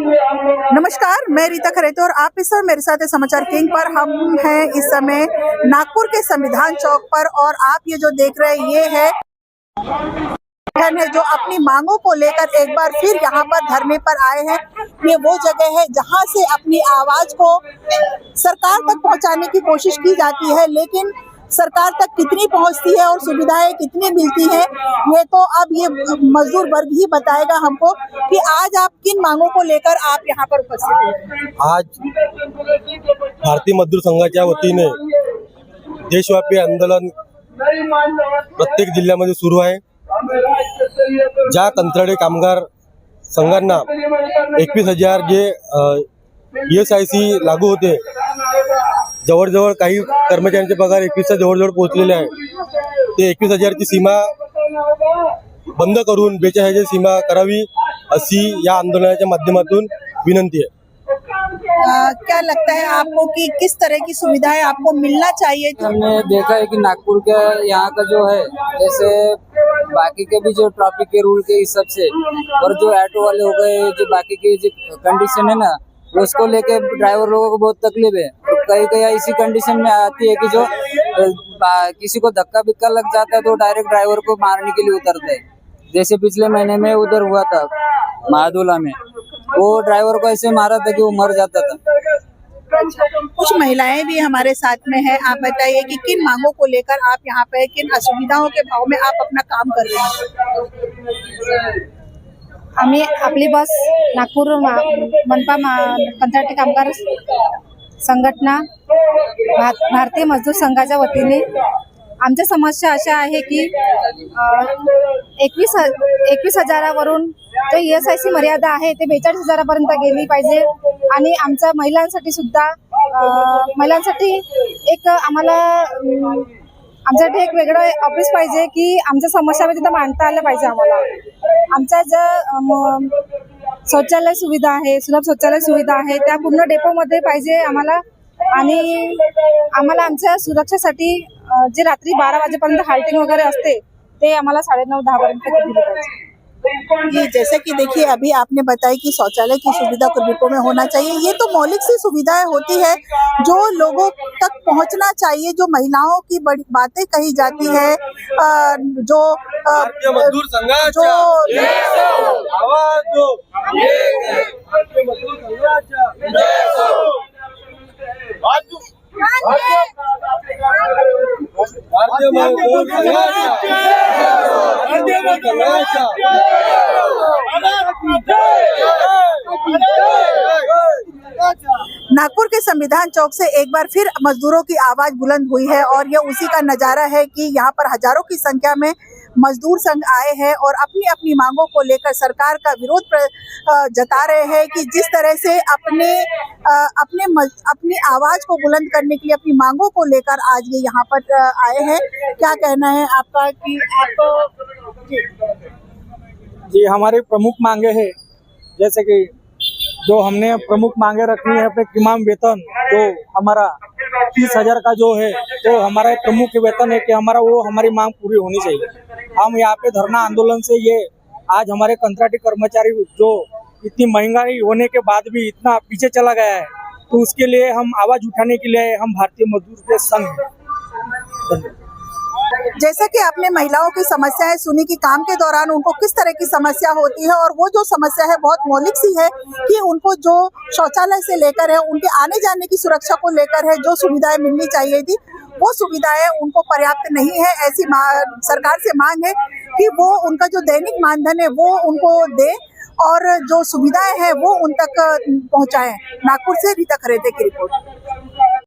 नमस्कार, मैं रीता खरेते और आप इस समय मेरे साथ है समाचार किंग पर। हम हैं इस समय नागपुर के संविधान चौक पर और आप ये जो देख रहे हैं ये है जो अपनी मांगों को लेकर एक बार फिर यहाँ पर धरने पर आए हैं। ये वो जगह है जहाँ से अपनी आवाज को सरकार तक पहुँचाने की कोशिश की जाती है, लेकिन सरकार तक कितनी पहुंचती है और सुविधाएं कितनी मिलती हैं, ये तो अब ये मजदूर वर्ग ही बताएगा हमको कि आज आप किन मांगों को लेकर आप यहाँ पर उपस्थित हैं। आज भारतीय मजदूर संघाच्या वतीने देशव्यापी आंदोलन प्रत्येक जिल्ह्यामध्ये सुरू आहे। ज्या कंत्राटी कामगार संघांना 21,000 जे ESIC लागू होते, जवळजवळ काही कर्मचाऱ्यांचे पगार 21च्या जवळजवळ पोहोचलेले आहे। ते 21,000 ची सीमा बंद करून 42,000 सीमा करावी अशी या आंदोलनाच्या माध्यमातून विनंती है। क्या लगता है आपको कि किस तरह की सुविधाएं आपको मिलना चाहिए? हमने देखा है कि नागपुर के यहाँ का जो है, जैसे बाकी के भी जो ट्रैफिक के रूल के हिसाब से और जो ऑटो वाले हो गए, जो बाकी की जो कंडीशन है ना, उसको लेके ड्राइवर लोगों को बहुत तकलीफ है। तो कई कई ऐसी कंडीशन में आती है कि जो किसी को धक्का बिक्का लग जाता है तो डायरेक्ट ड्राइवर को मारने के लिए उतरते हैं। जैसे पिछले महीने में उधर हुआ था महादुला में, वो ड्राइवर को ऐसे मारा था कि वो मर जाता था। कुछ महिलाएं भी हमारे साथ में हैं। आप बताइए कि किन मांगों को लेकर आप यहाँ पे, किन असुविधाओं के भाव में आप अपना काम कर रहे हैं? आम्ही आपली बस नागपूर मनपा कंत्राटी कामगार संघटना भारतीय मजदूर संघाच्या वतीने आमच्या समस्या अशा आहे की 21,000वरून जो ESIC मर्यादा आहे ते 42,000 पर्यंत गेली पाहिजे। आणि आमच्या महिलांसाठी सुद्धा महिलांसाठी एक आम्हाला आमच्यासाठी एक वेगळं ऑफिस पाहिजे की आमच्या समस्या तिथं मांडता आल्या पाहिजे। आम्हाला आमच्या ज्या शौचालय सुविधा आहे, सुलभ शौचालय सुविधा आहे, त्या पूर्ण डेपोमध्ये पाहिजे आम्हाला। आणि आम्हाला आमच्या सुरक्षेसाठी जे रात्री 12 वाजेपर्यंत हाल्टिंग वगैरे असते ते आम्हाला 9:30-10 पर्यंत दिली पाहिजे। ये जैसे कि देखिए अभी आपने बताया कि शौचालय की सुविधा को डिपो में होना चाहिए। ये तो मौलिक सी सुविधाएं होती है जो लोगों तक पहुंचना चाहिए। जो महिलाओं की बड़ी बातें कही जाती है, जो मजदूर संघाचा आवाज दो, भारतीय मजदूर संघाचा नागपुर के संविधान चौक से एक बार फिर मजदूरों की आवाज बुलंद हुई है और यह उसी का नजारा है कि यहाँ पर हजारों की संख्या में मजदूर संघ आए हैं और अपनी अपनी मांगों को लेकर सरकार का विरोध जता रहे हैं कि जिस तरह से अपनी आवाज को बुलंद करने के लिए, अपनी मांगों को लेकर आज ये यहाँ पर आए हैं। क्या कहना है आपका कि आप? जी, हमारी प्रमुख मांगे हैं, जैसे कि जो हमने प्रमुख मांगे रखी है अपने इमाम वेतन, जो हमारा 30,000 का जो है, तो हमारा प्रमुख वेतन है कि हमारी मांग पूरी होनी चाहिए। हम यहाँ पे धरना आंदोलन से ये आज हमारे कंत्राटी कर्मचारी जो इतनी महंगाई होने के बाद भी इतना पीछे चला गया है, तो उसके लिए हम आवाज उठाने के लिए हम भारतीय मजदूर के संघ हैं। जैसा कि आपने महिलाओं की समस्याएं सुनी कि काम के दौरान उनको किस तरह की समस्या होती है, और वो जो समस्या है बहुत मौलिक सी है कि उनको जो शौचालय से लेकर है, उनके आने जाने की सुरक्षा को लेकर है, जो सुविधाएं मिलनी चाहिए थी वो सुविधाएं उनको पर्याप्त नहीं है। ऐसी सरकार से मांग है कि वो उनका जो दैनिक मानधन है वो उनको दे और जो सुविधाएं हैं वो उन तक पहुंचाएं। नागपुर से रीता खरेते की रिपोर्ट।